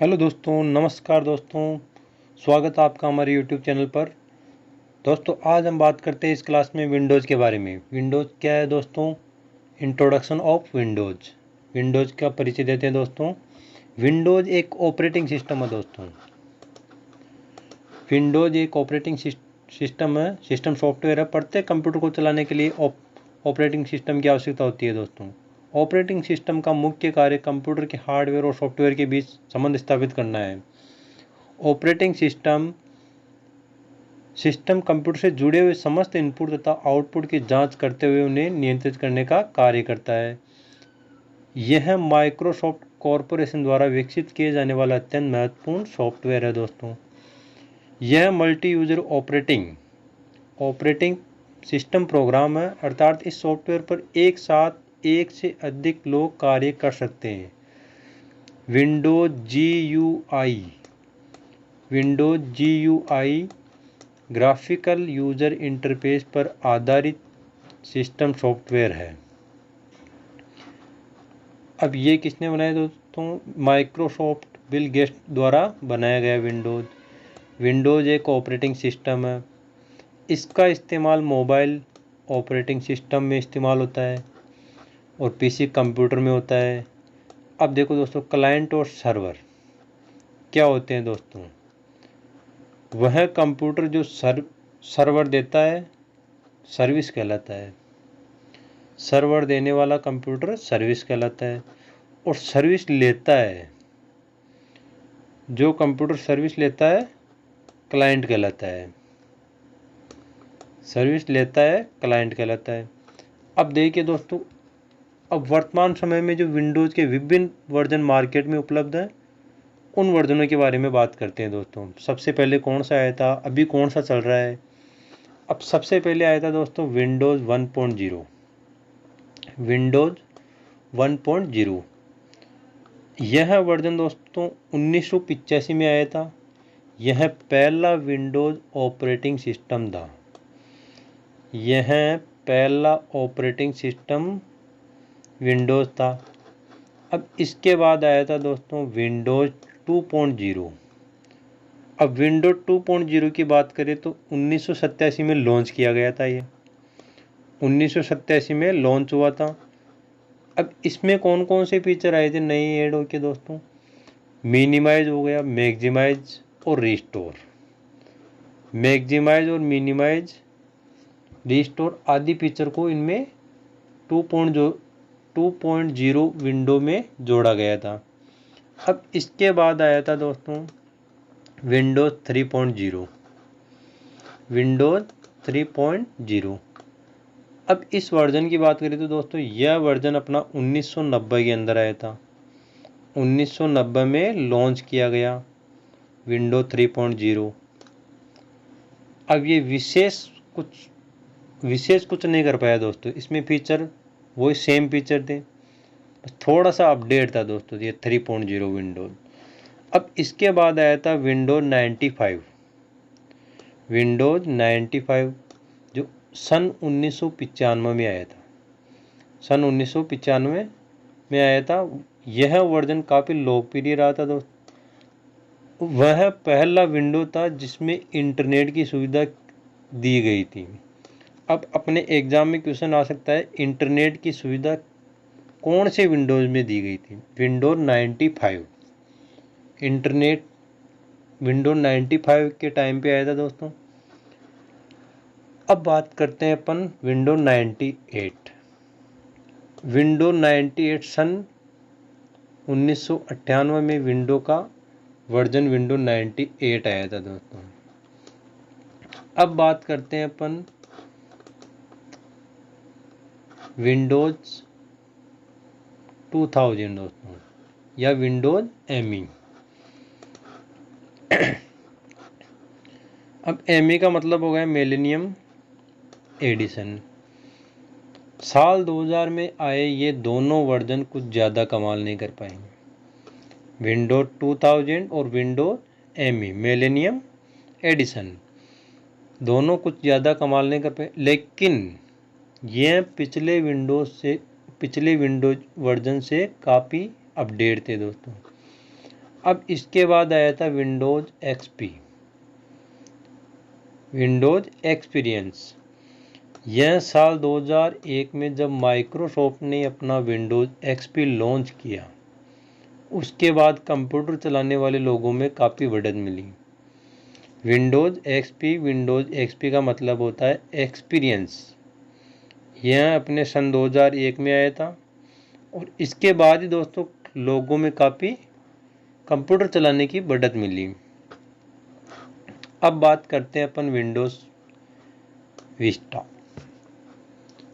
Hello दोस्तों, नमस्कार दोस्तों। स्वागत है आपका हमारे यूट्यूब चैनल पर। दोस्तों आज हम बात करते हैं इस क्लास में विंडोज़ के बारे में। विंडोज़ क्या है दोस्तों? Introduction of Windows. विंडोज़ का परिचय देते हैं दोस्तों। विंडोज़ एक ऑपरेटिंग सिस्टम है दोस्तों। विंडोज़ एक ऑपरेटिंग सिस्टम है, सिस्टम सॉफ्टवेयर है। प्रत्येक कंप्यूटर को चलाने के लिए ऑपरेटिंग सिस्टम की आवश्यकता होती है दोस्तों। ऑपरेटिंग सिस्टम का मुख्य कार्य कंप्यूटर के हार्डवेयर और सॉफ्टवेयर के बीच संबंध स्थापित करना है। ऑपरेटिंग सिस्टम कंप्यूटर से जुड़े हुए समस्त इनपुट तथा आउटपुट की जांच करते हुए उन्हें नियंत्रित करने का कार्य करता है। यह माइक्रोसॉफ्ट कॉरपोरेशन द्वारा विकसित किए जाने वाला अत्यंत महत्वपूर्ण सॉफ्टवेयर है दोस्तों। यह multi user operating system program है, अर्थात इस सॉफ्टवेयर पर एक साथ एक से अधिक लोग कार्य कर सकते हैं। Windows GUI graphical user interface पर आधारित सिस्टम सॉफ्टवेयर है। अब ये किसने बनाया दोस्तों? माइक्रोसॉफ्ट बिल गेट्स द्वारा बनाया गया विंडोज़ एक ऑपरेटिंग सिस्टम है। इसका इस्तेमाल मोबाइल ऑपरेटिंग सिस्टम में इस्तेमाल होता है और पीसी कंप्यूटर में होता है। अब देखो दोस्तों, क्लाइंट और सर्वर क्या होते हैं दोस्तों? वह कंप्यूटर जो सर्वर देता है सर्विस कहलाता है। सर्वर देने वाला कंप्यूटर सर्विस कहलाता है। और सर्विस लेता है, जो कंप्यूटर सर्विस लेता है क्लाइंट कहलाता है। सर्विस लेता है क्लाइंट कहलाता है। अब देखिए दोस्तों, अब वर्तमान समय में जो विंडोज़ के विभिन्न वर्जन मार्केट में उपलब्ध हैं, उन वर्जनों के बारे में बात करते हैं दोस्तों। सबसे पहले कौन सा आया था, अभी कौन सा चल रहा है? अब सबसे पहले आया था दोस्तों विंडोज़ 1.0। विंडोज़ 1.0 यह वर्जन दोस्तों 1985 में आया था। यह पहला विंडोज़ ऑपरेटिंग सिस्टम था। यह पहला ऑपरेटिंग सिस्टम विंडोज़ था। अब इसके बाद आया था दोस्तों विंडोज़ 2.0। अब विंडोज़ 2.0 की बात करें तो 1987 में लॉन्च किया गया था। ये 1987 में लॉन्च हुआ था। अब इसमें कौन कौन से फीचर आए थे नए ऐड होके दोस्तों? मिनिमाइज हो गया, मैक्सिमाइज और रिस्टोर। मैक्सिमाइज और मिनिमाइज, रिस्टोर आदि फीचर को इनमें 2.0 विंडो में जोड़ा गया था। अब इसके बाद आया था दोस्तों विंडोज़ 3.0। विंडोज़ 3.0 अब इस वर्जन की बात करें तो दोस्तों यह वर्जन अपना 1990 के अंदर आया था। 1990 में लॉन्च किया गया विंडोज़ 3.0। अब ये विशेष कुछ नहीं कर पाया दोस्तों। इसमें फीचर वही सेम फीचर थे, थोड़ा सा अपडेट था दोस्तों ये 3.0 विंडोज़। अब इसके बाद आया था विंडोज़ 95। विंडोज़ 95 जो सन 1995 में आया था। सन 1995 में आया था। यह वर्जन काफ़ी लोकप्रिय रहा था दोस्तों। वह पहला विंडो था जिसमें इंटरनेट की सुविधा दी गई थी। अब अपने एग्ज़ाम में क्वेश्चन आ सकता है, इंटरनेट की सुविधा कौन से विंडोज़ में दी गई थी? विंडोज़ 95 इंटरनेट विंडोज़ 95 के टाइम पे आया था दोस्तों। अब बात करते हैं अपन विंडोज़ 98। विंडोज़ 98 सन 1998 में विंडो का वर्जन विंडोज़ 98 आया था दोस्तों। अब बात करते हैं अपन विंडोज़ 2000 दोस्तों, या विंडोज़ ME। अब ME का मतलब हो गया मिलेनियम एडिशन। साल 2000 में आए ये दोनों वर्जन कुछ ज़्यादा कमाल नहीं कर पाएंगे। विंडोज़ 2000 और विंडोज़ ME मिलेनियम एडिशन दोनों कुछ ज़्यादा कमाल नहीं कर पाए, लेकिन यह पिछले विंडोज़ वर्जन से काफ़ी अपडेट थे दोस्तों। अब इसके बाद आया था विंडोज़ एक्सपी, विंडोज़ एक्सपीरियंस। यह साल 2001 में जब माइक्रोसॉफ्ट ने अपना विंडोज़ एक्सपी लॉन्च किया, उसके बाद कंप्यूटर चलाने वाले लोगों में काफ़ी बढ़त मिली। विंडोज़ एक्सपी का मतलब होता है एक्सपीरियंस। यह अपने सन 2001 में आया था और इसके बाद ही दोस्तों लोगों में काफ़ी कंप्यूटर चलाने की बढ़त मिली। अब बात करते हैं अपन विंडोज़ विस्टा।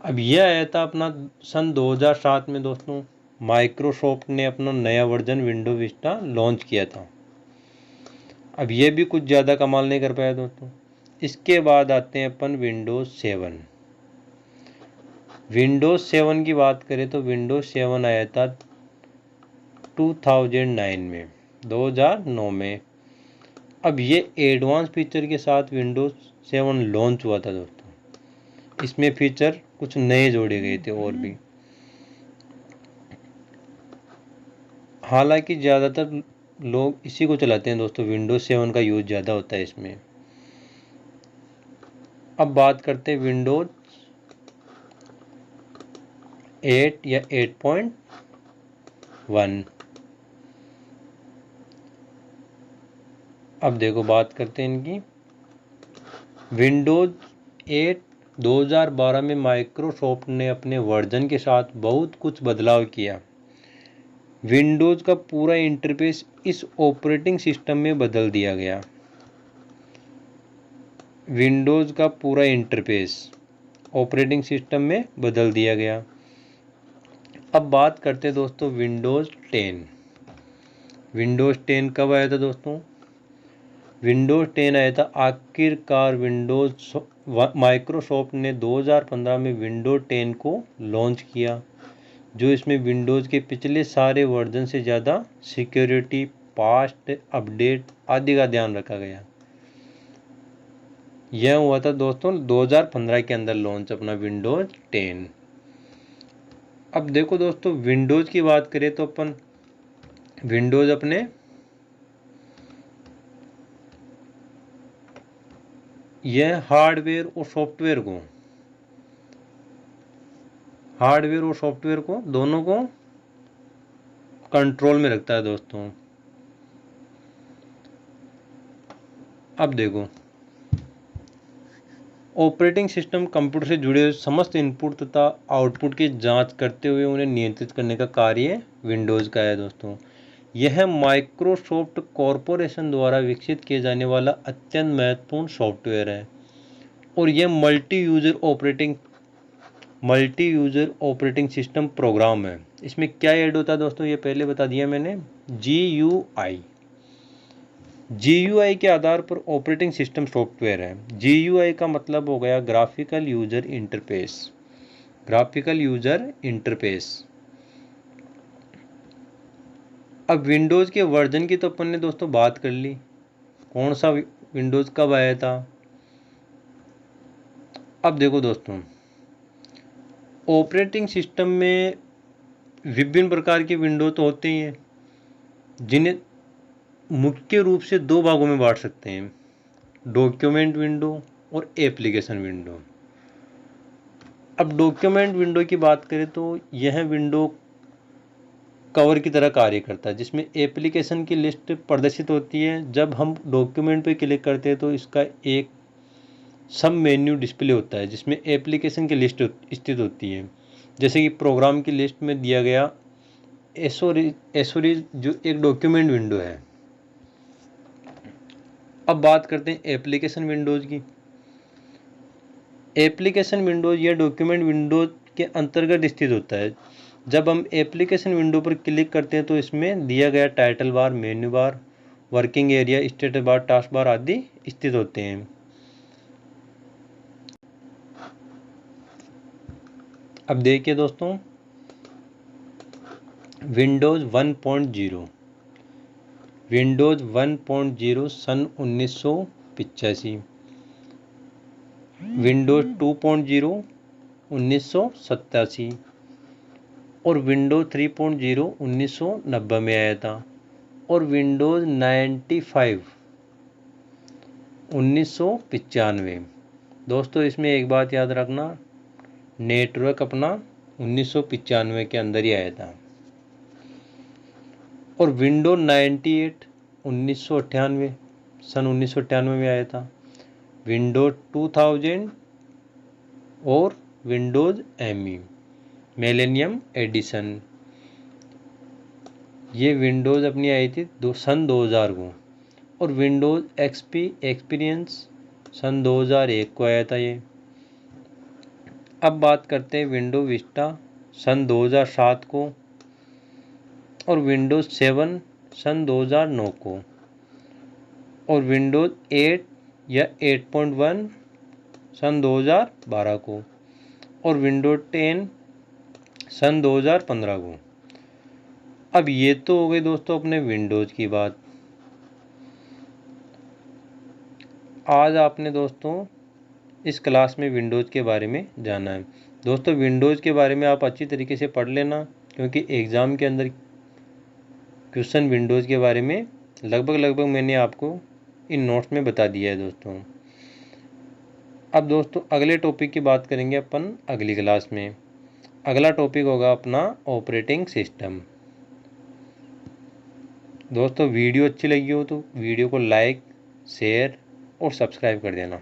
अब यह आया था अपना सन 2007 में दोस्तों। माइक्रोसॉफ्ट ने अपना नया वर्जन विंडो विस्टा लॉन्च किया था। अब यह भी कुछ ज़्यादा कमाल नहीं कर पाया दोस्तों। इसके बाद आते हैं अपन विंडोज़ 7। विंडोज़ 7 की बात करें तो विंडोज़ 7 आया था 2009 में, 2009 में। अब ये एडवांस फीचर के साथ विंडोज़ 7 लॉन्च हुआ था दोस्तों। इसमें फीचर कुछ नए जोड़े गए थे और भी। हालांकि ज़्यादातर लोग इसी को चलाते हैं दोस्तों, विंडोज़ 7 का यूज़ ज़्यादा होता है इसमें। अब बात करते हैं विंडोज़ 8 या 8.1। अब देखो बात करते हैं इनकी। विंडोज़ 8 2012 में माइक्रोसॉफ्ट ने अपने वर्जन के साथ बहुत कुछ बदलाव किया। विंडोज़ का पूरा इंटरफेस इस ऑपरेटिंग सिस्टम में बदल दिया गया। विंडोज़ का पूरा इंटरफेस ऑपरेटिंग सिस्टम में बदल दिया गया। अब बात करते हैं दोस्तों विंडोज़ 10। विंडोज़ 10 कब आया था दोस्तों? विंडोज़ 10 आया था आखिरकार माइक्रोसॉफ्ट ने 2015 में विंडोज़ 10 को लॉन्च किया, जो इसमें विंडोज़ के पिछले सारे वर्जन से ज़्यादा सिक्योरिटी, फास्ट अपडेट आदि का ध्यान रखा गया। यह हुआ था दोस्तों 2015 के अंदर लॉन्च अपना विंडोज़ 10। अब देखो दोस्तों विंडोज़ की बात करें तो अपन विंडोज़ अपने यह हार्डवेयर और सॉफ्टवेयर को दोनों को कंट्रोल में रखता है दोस्तों। अब देखो ऑपरेटिंग सिस्टम कंप्यूटर से जुड़े समस्त इनपुट तथा आउटपुट की जांच करते हुए उन्हें नियंत्रित करने का कार्य विंडोज़ का है दोस्तों। यह माइक्रोसॉफ्ट कॉरपोरेशन द्वारा विकसित किए जाने वाला अत्यंत महत्वपूर्ण सॉफ्टवेयर है और यह multi user operating system program है। इसमें क्या ऐड होता है दोस्तों, ये पहले बता दिया मैंने। GUI के आधार पर ऑपरेटिंग सिस्टम सॉफ्टवेयर है। GUI का मतलब हो गया ग्राफिकल यूज़र इंटरफेस। अब विंडोज़ के वर्जन की तो अपन ने दोस्तों बात कर ली, कौन सा विंडोज़ कब आया था। अब देखो दोस्तों ऑपरेटिंग सिस्टम में विभिन्न प्रकार के विंडो तो होते ही हैं, जिन्हें मुख्य रूप से दो भागों में बांट सकते हैं, डॉक्यूमेंट विंडो और एप्लीकेशन विंडो। अब डॉक्यूमेंट विंडो की बात करें तो यह विंडो कवर की तरह कार्य करता है, जिसमें एप्लीकेशन की लिस्ट प्रदर्शित होती है। जब हम डॉक्यूमेंट पर क्लिक करते हैं तो इसका एक सब मेन्यू डिस्प्ले होता है, जिसमें एप्लीकेशन की लिस्ट स्थित होती है, जैसे कि प्रोग्राम की लिस्ट में दिया गया एसोरीज जो एक डॉक्यूमेंट विंडो है। अब बात करते हैं एप्लीकेशन विंडोज़ की। एप्लीकेशन विंडोज़ या डॉक्यूमेंट विंडोज़ के अंतर्गत स्थित होता है। जब हम एप्लीकेशन विंडो पर क्लिक करते हैं तो इसमें दिया गया title bar, menu bar, working area, status bar, task bar आदि स्थित होते हैं। अब देखिए दोस्तों विंडोज़ 1.0। विंडोज़ 1.0 सन 1985, विंडोज़ 2.0 1987 और विंडोज़ 3.0 1990 में आया था। और विंडोज़ 95 1995। दोस्तों इसमें एक बात याद रखना, नेटवर्क अपना 1995 के अंदर ही आया था। और विंडोज 98 1998 सन 1998 में आया था। विंडोज 2000 और विंडोज एमई मिलेनियम एडिशन, ये विंडोज़ अपनी आई थी सन 2000 को। और विंडोज़ एक्सपी एक्सपीरियंस सन 2001 को आया था ये। अब बात करते हैं विंडो विस्टा सन 2007 को और विंडोज़ 7 सन 2009 को और विंडोज़ 8 या 8.1 सन 2012 को और विंडोज़ 10 सन 2015 को। अब ये तो हो गई दोस्तों अपने विंडोज़ की बात। आज आपने दोस्तों इस क्लास में विंडोज़ के बारे में जाना है। दोस्तों विंडोज़ के बारे में आप अच्छी तरीके से पढ़ लेना, क्योंकि एग्ज़ाम के अंदर क्वेश्चन विंडोज़ के बारे में लगभग मैंने आपको इन नोट्स में बता दिया है दोस्तों। अब दोस्तों अगले टॉपिक की बात करेंगे अपन अगली क्लास में। अगला टॉपिक होगा अपना ऑपरेटिंग सिस्टम। दोस्तों वीडियो अच्छी लगी हो तो वीडियो को लाइक, शेयर और सब्सक्राइब कर देना।